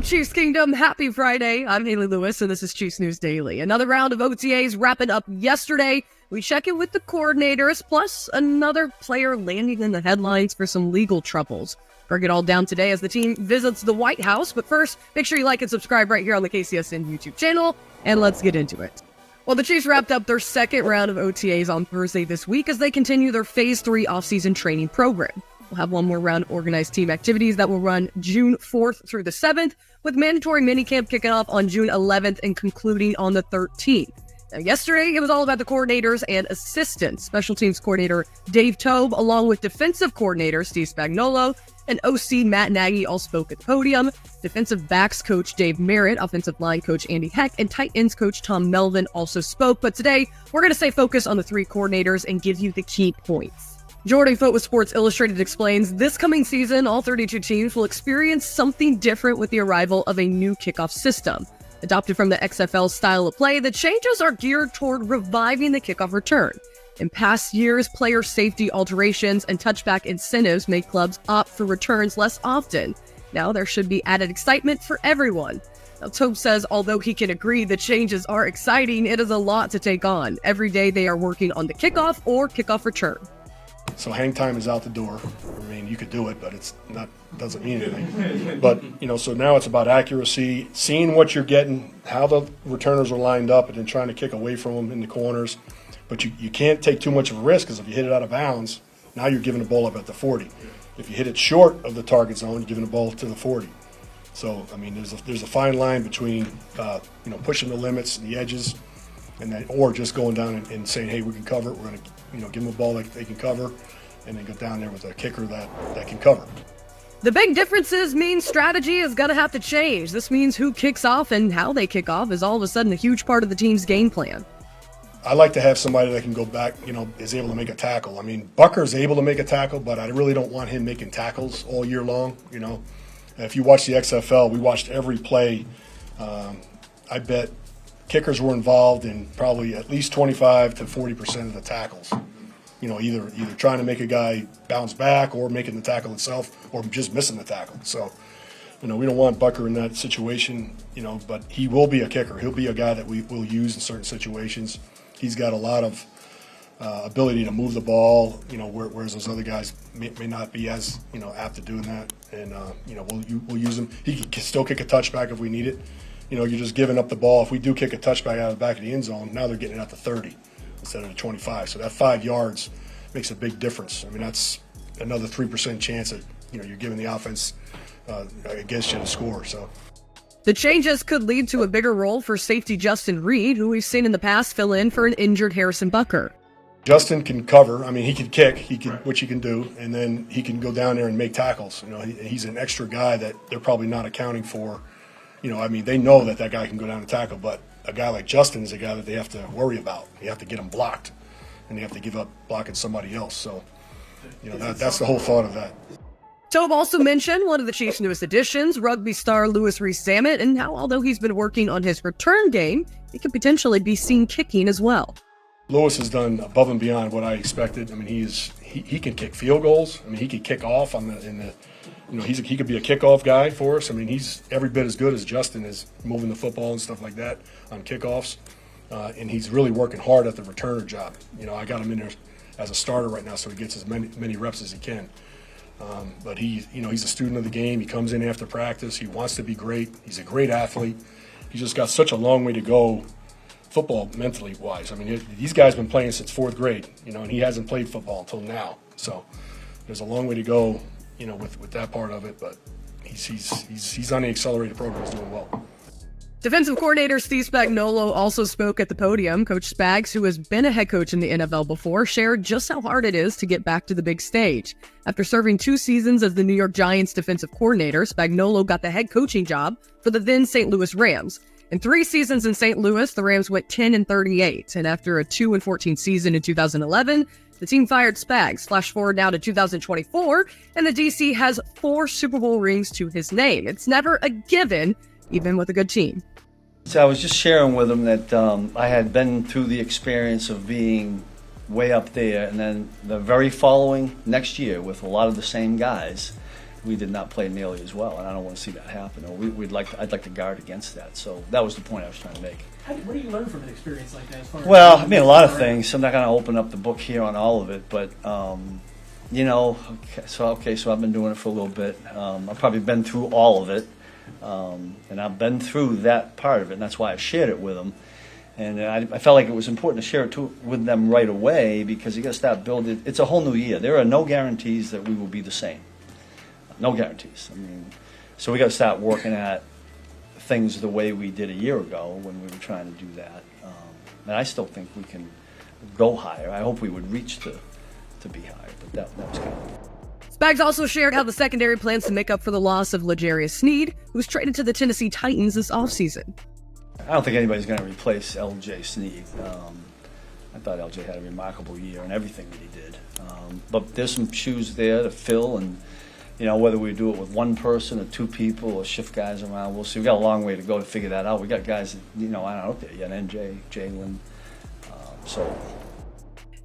Chiefs Kingdom? Happy Friday. I'm Hayley Lewis, and this is Chiefs News Daily. Another round of OTAs wrapping up yesterday. We check in with the coordinators, plus another player landing in the headlines for some legal troubles. Break it all down today as the team visits the White House. But first, make sure you like and subscribe right here on the KCSN YouTube channel, and let's get into it. Well, the Chiefs wrapped up their second round of OTAs on Thursday this week as they continue their Phase 3 offseason training program. We'll have one more round of organized team activities that will run June 4th through the 7th, with mandatory minicamp kicking off on June 11th and concluding on the 13th. Now, yesterday, it was all about the coordinators and assistants. Special teams coordinator Dave Toub, along with defensive coordinator Steve Spagnuolo and OC Matt Nagy all spoke at the podium. Defensive backs coach Dave Merritt, offensive line coach Andy Heck, and tight ends coach Tom Melvin also spoke. But today, we're going to stay focused on the three coordinators and give you the key points. Jordan Foote with Sports Illustrated explains, this coming season, all 32 teams will experience something different with the arrival of a new kickoff system. Adopted from the XFL style of play, the changes are geared toward reviving the kickoff return. In past years, player safety alterations and touchback incentives made clubs opt for returns less often. Now there should be added excitement for everyone. Now, Toub says although he can agree the changes are exciting, it is a lot to take on. Every day they are working on the kickoff or kickoff return. So hang time is out the door. I mean, you could do it, but it's not, doesn't mean anything. But, so now it's about accuracy, seeing what you're getting, how the returners are lined up, and then trying to kick away from them in the corners. But you can't take too much of a risk, because if you hit it out of bounds, now you're giving the ball up at the 40. If you hit it short of the target zone, you're giving the ball to the 40. So, I mean, there's a fine line between, pushing the limits and the edges, and then, or just going down and saying, hey, we can cover it. We're going to, give them a ball that they can cover, and then go down there with a kicker that can cover. The big differences mean strategy is going to have to change. This means who kicks off and how they kick off is all of a sudden a huge part of the team's game plan. I like to have somebody that can go back, is able to make a tackle. I mean, Butker is able to make a tackle, but I really don't want him making tackles all year long, If you watch the XFL, we watched every play. I bet kickers were involved in probably at least 25 to 40% of the tackles. Either trying to make a guy bounce back or making the tackle itself or just missing the tackle. So, we don't want Butker in that situation, but he will be a kicker. He'll be a guy that we will use in certain situations. He's got a lot of ability to move the ball, whereas those other guys may not be as, apt to doing that. And, we'll use him. He can still kick a touchback if we need it. You're just giving up the ball. If we do kick a touchback out of the back of the end zone, now they're getting it out to 30 instead of the 25. So that 5 yards makes a big difference. I mean, that's another 3% chance that, you're giving the offense against you to score. So the changes could lead to a bigger role for safety Justin Reid, who we've seen in the past fill in for an injured Harrison Butker. Justin can cover. I mean, he can kick, which he can do, and then he can go down there and make tackles. He's an extra guy that they're probably not accounting for. They know that guy can go down and tackle, but a guy like Justin is a guy that they have to worry about. You have to get him blocked, and they have to give up blocking somebody else. So, that's the whole thought of that. Toub also mentioned one of the Chiefs' newest additions, rugby star Rees-Zammit, and how although he's been working on his return game, he could potentially be seen kicking as well. Lewis has done above and beyond what I expected. I mean, he can kick field goals. I mean, he can kick off he could be a kickoff guy for us. I mean, he's every bit as good as Justin is moving the football and stuff like that on kickoffs. And he's really working hard at the returner job. I got him in there as a starter right now, so he gets as many reps as he can. But he's a student of the game. He comes in after practice. He wants to be great. He's a great athlete. He's just got such a long way to go football mentally wise. I mean, these guys have been playing since 4th grade, and he hasn't played football until now. So there's a long way to go, with that part of it. But he's on the accelerated program. He's doing well. Defensive coordinator Steve Spagnuolo also spoke at the podium. Coach Spags, who has been a head coach in the NFL before, shared just how hard it is to get back to the big stage. After serving 2 seasons as the New York Giants defensive coordinator, Spagnuolo got the head coaching job for the then St. Louis Rams. In 3 seasons in St. Louis, the Rams went 10-38, and after a 2-14 season in 2011, the team fired Spags. Flash forward now to 2024, and the DC has 4 Super Bowl rings to his name. It's never a given, even with a good team. So I was just sharing with him that I had been through the experience of being way up there, and then the very following next year with a lot of the same guys, we did not play nearly as well, and I don't want to see that happen. Or I'd like to guard against that. So that was the point I was trying to make. What do you learn from an experience like that? As far Well, as I mean, a lot of things. I'm not going to open up the book here on all of it, but you know, so I've been doing it for a little bit. I've probably been through all of it, and I've been through that part of it, and that's why I shared it with them. And I felt like it was important to share it with them right away, because you got to start building. It's a whole new year. There are no guarantees that we will be the same. No guarantees. I mean, so we got to start working at things the way we did a year ago when we were trying to do that. And I still think we can go higher. I hope we would reach to be higher, but that was kind of. Spags also shared how the secondary plans to make up for the loss of Sneed, who was traded to the Tennessee Titans this offseason. I don't think anybody's going to replace LJ Sneed. I thought LJ had a remarkable year in everything that he did. But there's some shoes there to fill, and you know, whether we do it with one person or two people or shift guys around, we'll see. We've got a long way to go to figure that out. We got guys that, you know, aren't out there yet. NJ, Jalen.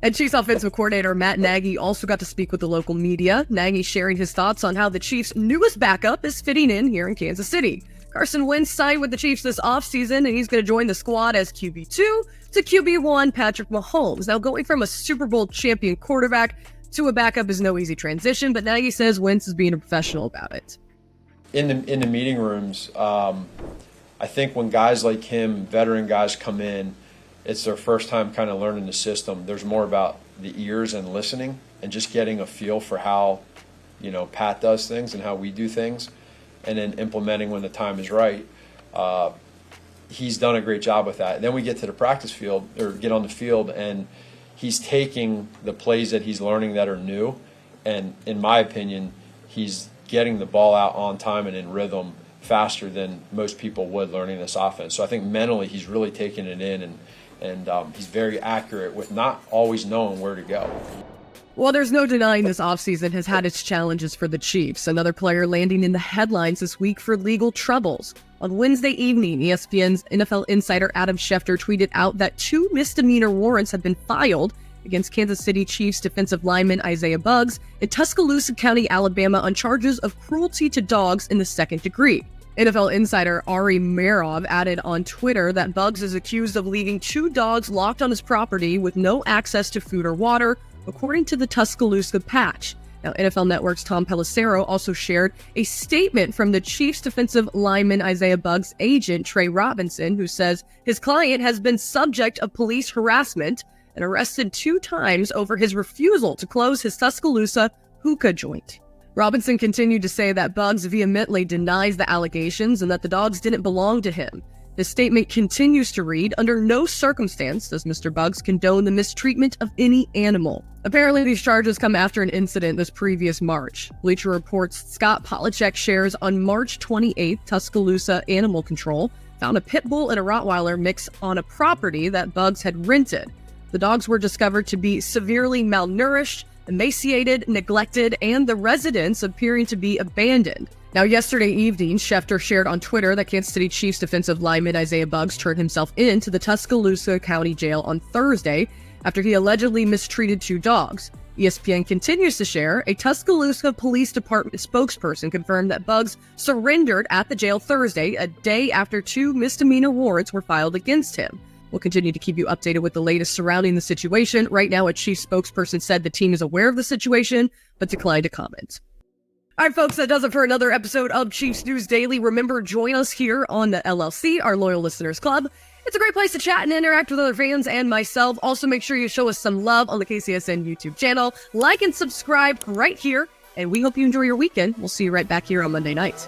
And Chiefs offensive coordinator Matt Nagy also got to speak with the local media. Nagy sharing his thoughts on how the Chiefs' newest backup is fitting in here in Kansas City. Carson Wentz signed with the Chiefs this offseason, and he's going to join the squad as QB2 to QB1 Patrick Mahomes. Now, going from a Super Bowl champion quarterback to a backup is no easy transition, but Nagy says Wentz is being a professional about it. In the meeting rooms, I think when guys like him, veteran guys, come in, it's their first time kind of learning the system. There's more about the ears and listening and just getting a feel for how, you know, Pat does things and how we do things, and then implementing when the time is right. He's done a great job with that. And then we get to the practice field, or get on the field, and he's taking the plays that he's learning that are new, and in my opinion, he's getting the ball out on time and in rhythm faster than most people would learning this offense. So I think mentally he's really taking it in, and he's very accurate with not always knowing where to go. Well, there's no denying this offseason has had its challenges for the Chiefs. Another player landing in the headlines this week for legal troubles. On Wednesday evening, ESPN's NFL insider Adam Schefter tweeted out that 2 misdemeanor warrants have been filed against Kansas City Chiefs defensive lineman Isaiah Buggs in Tuscaloosa County, Alabama, on charges of cruelty to dogs in the second degree. NFL insider Ari Merov added on Twitter that Buggs is accused of leaving 2 dogs locked on his property with no access to food or water, according to the Tuscaloosa Patch. Now, NFL Network's Tom Pelissero also shared a statement from the Chiefs defensive lineman Isaiah Buggs' agent, Trey Robinson, who says his client has been subject of police harassment and arrested 2 times over his refusal to close his Tuscaloosa hookah joint. Robinson continued to say that Buggs vehemently denies the allegations and that the dogs didn't belong to him. His statement continues to read, "Under no circumstance does Mr. Buggs condone the mistreatment of any animal." Apparently, these charges come after an incident this previous March. Bleacher Report's Scott Polachek shares on March 28th, Tuscaloosa Animal Control found a pit bull and a Rottweiler mix on a property that Buggs had rented. The dogs were discovered to be severely malnourished, emaciated, neglected, and the residents appearing to be abandoned. Now, yesterday evening, Schefter shared on Twitter that Kansas City Chiefs defensive lineman Isaiah Buggs turned himself into the Tuscaloosa County Jail on Thursday after he allegedly mistreated 2 dogs. ESPN continues to share a Tuscaloosa Police Department spokesperson confirmed that Buggs surrendered at the jail Thursday, a day after 2 misdemeanor warrants were filed against him. We'll continue to keep you updated with the latest surrounding the situation. Right now, a Chiefs spokesperson said the team is aware of the situation, but declined to comment. All right, folks, that does it for another episode of Chiefs News Daily. Remember, join us here on the LLC, our Loyal Listeners Club. It's a great place to chat and interact with other fans and myself. Also, make sure you show us some love on the KCSN YouTube channel. Like and subscribe right here, and we hope you enjoy your weekend. We'll see you right back here on Monday night.